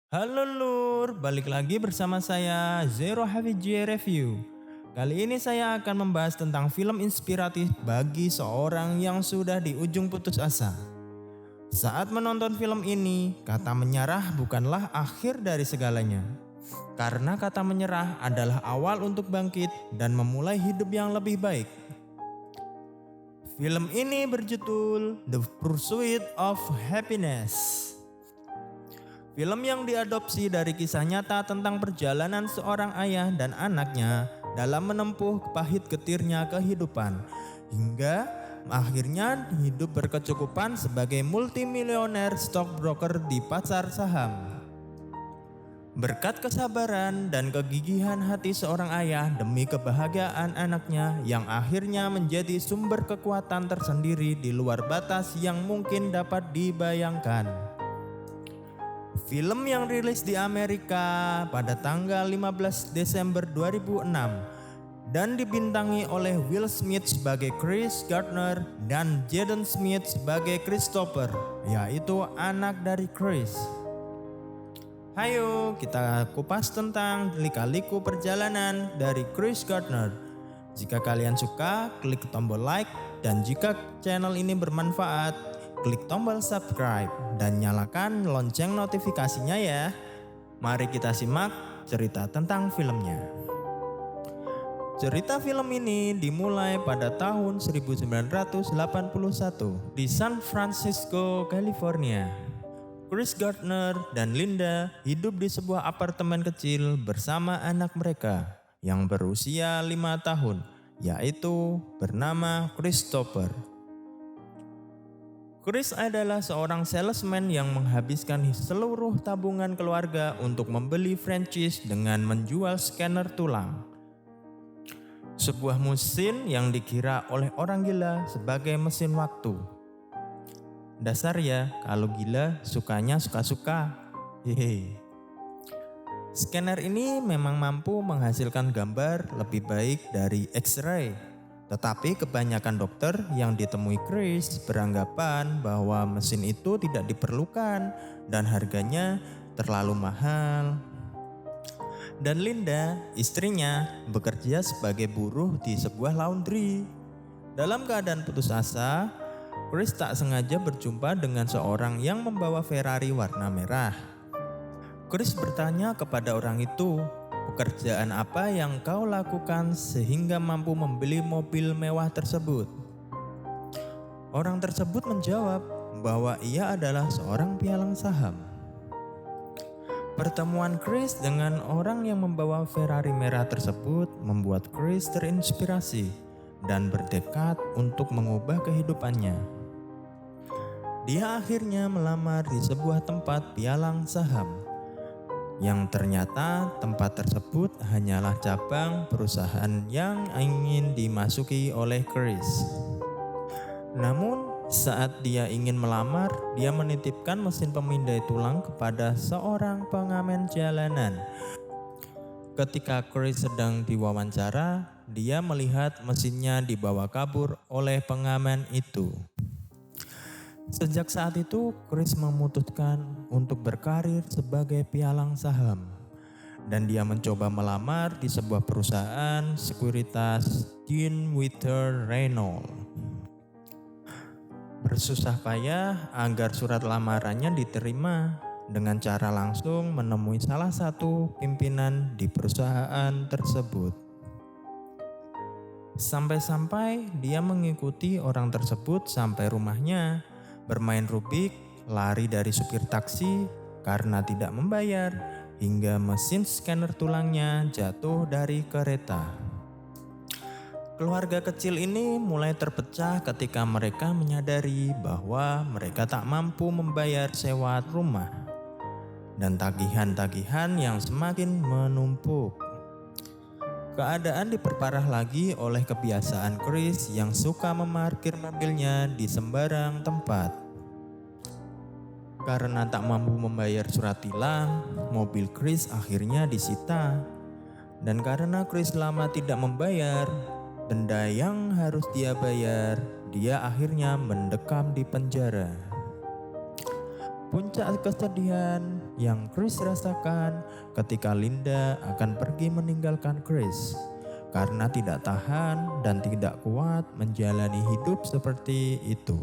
Halo Lur, balik lagi bersama saya Zero Hafidji Review. Kali ini saya akan membahas tentang film inspiratif bagi seorang yang sudah di ujung putus asa. Saat menonton film ini, kata menyerah bukanlah akhir dari segalanya. Karena kata menyerah adalah awal untuk bangkit dan memulai hidup yang lebih baik. Film ini berjudul The Pursuit of Happiness. Film yang diadopsi dari kisah nyata tentang perjalanan seorang ayah dan anaknya dalam menempuh pahit getirnya kehidupan hingga akhirnya hidup berkecukupan sebagai multimilioner stockbroker di pasar saham. Berkat kesabaran dan kegigihan hati seorang ayah demi kebahagiaan anaknya yang akhirnya menjadi sumber kekuatan tersendiri di luar batas yang mungkin dapat dibayangkan. Film yang rilis di Amerika pada tanggal 15 Desember 2006 dan dibintangi oleh Will Smith sebagai Chris Gardner dan Jaden Smith sebagai Christopher, yaitu anak dari Chris. Hayo kita kupas tentang lika-liku perjalanan dari Chris Gardner. Jika kalian suka, klik tombol like, dan jika channel ini bermanfaat, klik tombol subscribe dan nyalakan lonceng notifikasinya ya. Mari kita simak cerita tentang filmnya. Cerita film ini dimulai pada tahun 1981 di San Francisco, California. Chris Gardner dan Linda hidup di sebuah apartemen kecil bersama anak mereka yang berusia 5 tahun, yaitu bernama Christopher. Chris adalah seorang salesman yang menghabiskan seluruh tabungan keluarga untuk membeli franchise dengan menjual scanner tulang. Sebuah mesin yang dikira oleh orang gila sebagai mesin waktu. Dasar ya, kalau gila sukanya suka-suka. Hehe. Scanner ini memang mampu menghasilkan gambar lebih baik dari X-ray. Tetapi kebanyakan dokter yang ditemui Chris beranggapan bahwa mesin itu tidak diperlukan dan harganya terlalu mahal. Dan Linda, istrinya, bekerja sebagai buruh di sebuah laundry. Dalam keadaan putus asa, Chris tak sengaja berjumpa dengan seorang yang membawa Ferrari warna merah. Chris bertanya kepada orang itu, "Pekerjaan apa yang kau lakukan sehingga mampu membeli mobil mewah tersebut?" Orang tersebut menjawab bahwa ia adalah seorang pialang saham. Pertemuan Chris dengan orang yang membawa Ferrari merah tersebut membuat Chris terinspirasi dan bertekad untuk mengubah kehidupannya. Dia akhirnya melamar di sebuah tempat pialang saham, yang ternyata tempat tersebut hanyalah cabang perusahaan yang ingin dimasuki oleh Chris. Namun saat dia ingin melamar, dia menitipkan mesin pemindai tulang kepada seorang pengamen jalanan. Ketika Chris sedang diwawancara, dia melihat mesinnya dibawa kabur oleh pengamen itu. Sejak saat itu, Chris memutuskan untuk berkarir sebagai pialang saham. Dan dia mencoba melamar di sebuah perusahaan sekuritas Dean Witter Reynolds. Bersusah payah agar surat lamarannya diterima dengan cara langsung menemui salah satu pimpinan di perusahaan tersebut. Sampai-sampai dia mengikuti orang tersebut sampai rumahnya, bermain rubik, lari dari supir taksi karena tidak membayar, hingga mesin scanner tulangnya jatuh dari kereta. Keluarga kecil ini mulai terpecah ketika mereka menyadari bahwa mereka tak mampu membayar sewa rumah dan tagihan-tagihan yang semakin menumpuk. Keadaan diperparah lagi oleh kebiasaan Chris yang suka memarkir mobilnya di sembarang tempat. Karena tak mampu membayar surat tilang, mobil Chris akhirnya disita. Dan karena Chris lama tidak membayar denda yang harus dia bayar, dia akhirnya mendekam di penjara. puncak kesedihan yang Chris rasakan ketika Linda akan pergi meninggalkan Chris karena tidak tahan dan tidak kuat menjalani hidup seperti itu.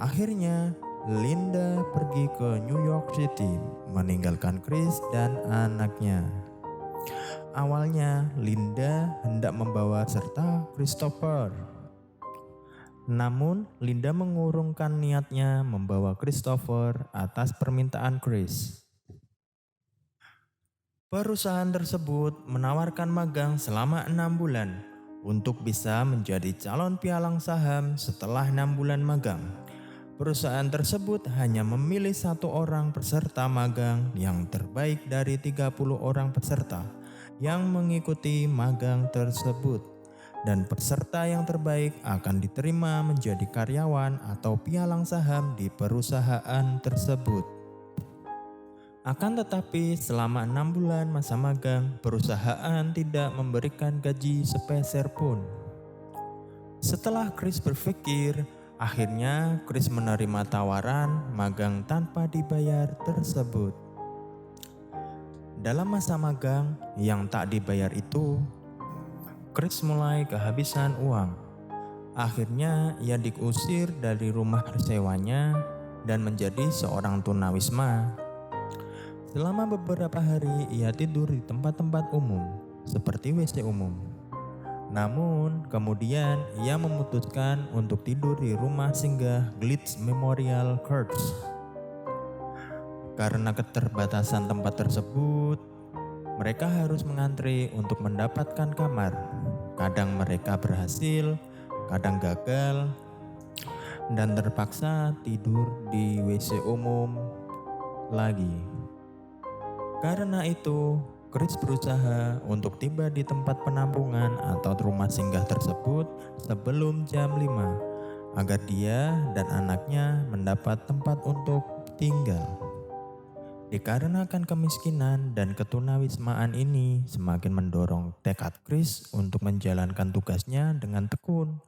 Akhirnya Linda pergi ke New York City meninggalkan Chris dan anaknya. Awalnya Linda hendak membawa serta Christopher. Namun Linda mengurungkan niatnya membawa Christopher atas permintaan Chris. Perusahaan tersebut menawarkan magang selama 6 bulan untuk bisa menjadi calon pialang saham setelah 6 bulan magang. Perusahaan tersebut hanya memilih 1 orang peserta magang yang terbaik dari 30 orang peserta yang mengikuti magang tersebut. Dan peserta yang terbaik akan diterima menjadi karyawan atau pialang saham di perusahaan tersebut. Akan tetapi selama 6 bulan masa magang, perusahaan tidak memberikan gaji sepeser pun. Setelah Chris berpikir, akhirnya Chris menerima tawaran magang tanpa dibayar tersebut. Dalam masa magang yang tak dibayar itu, Chris mulai kehabisan uang. Akhirnya ia diusir dari rumah sewanya dan menjadi seorang tunawisma. Selama beberapa hari ia tidur di tempat-tempat umum seperti WC umum. Namun kemudian ia memutuskan untuk tidur di rumah singgah Glitz Memorial Church. Karena keterbatasan tempat tersebut, mereka harus mengantri untuk mendapatkan kamar. Kadang mereka berhasil, kadang gagal, dan terpaksa tidur di WC umum lagi. Karena itu, Chris berusaha untuk tiba di tempat penampungan atau rumah singgah tersebut sebelum jam 5, agar dia dan anaknya mendapat tempat untuk tinggal. Dikarenakan kemiskinan dan ketunawismaan ini semakin mendorong tekad Chris untuk menjalankan tugasnya dengan tekun,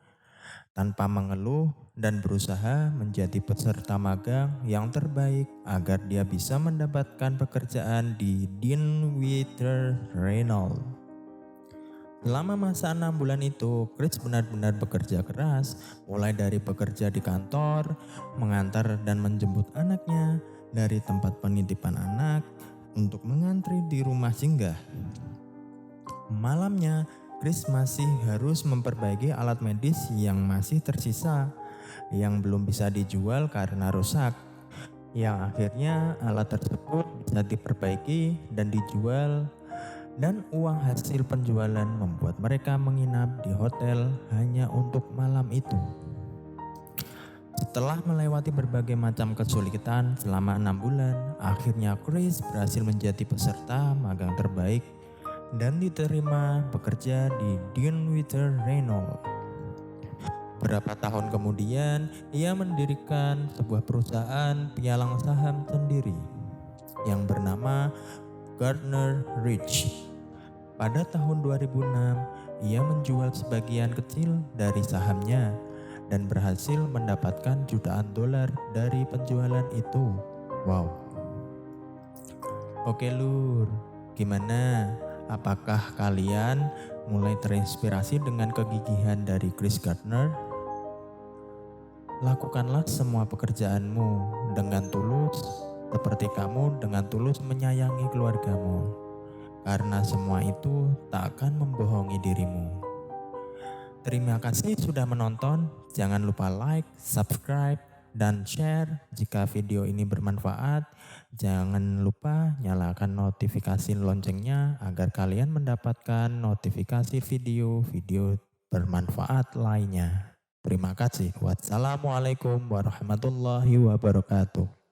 tanpa mengeluh dan berusaha menjadi peserta magang yang terbaik agar dia bisa mendapatkan pekerjaan di Dinwiddie Reynolds. Selama masa 6 bulan itu, Chris benar-benar bekerja keras, mulai dari bekerja di kantor, mengantar dan menjemput anaknya dari tempat penitipan anak untuk mengantri di rumah singgah. Malamnya, Chris masih harus memperbaiki alat medis yang masih tersisa, yang belum bisa dijual karena rusak. Yang akhirnya alat tersebut bisa diperbaiki dan dijual, dan uang hasil penjualan membuat mereka menginap di hotel hanya untuk malam itu. Setelah melewati berbagai macam kesulitan selama 6 bulan, akhirnya Chris berhasil menjadi peserta magang terbaik dan diterima bekerja di Dinwiddie Reynolds. Beberapa tahun kemudian, ia mendirikan sebuah perusahaan pialang saham sendiri yang bernama Gardner Ridge. Pada tahun 2006, ia menjual sebagian kecil dari sahamnya dan berhasil mendapatkan jutaan dolar dari penjualan itu. Wow. Oke lur, gimana? Apakah kalian mulai terinspirasi dengan kegigihan dari Chris Gardner? Lakukanlah semua pekerjaanmu dengan tulus, seperti kamu dengan tulus menyayangi keluargamu, karena semua itu tak akan membohongi dirimu. Terima kasih sudah menonton. Jangan lupa like, subscribe, dan share jika video ini bermanfaat. Jangan lupa nyalakan notifikasi loncengnya agar kalian mendapatkan notifikasi video-video bermanfaat lainnya. Terima kasih. Wassalamualaikum warahmatullahi wabarakatuh.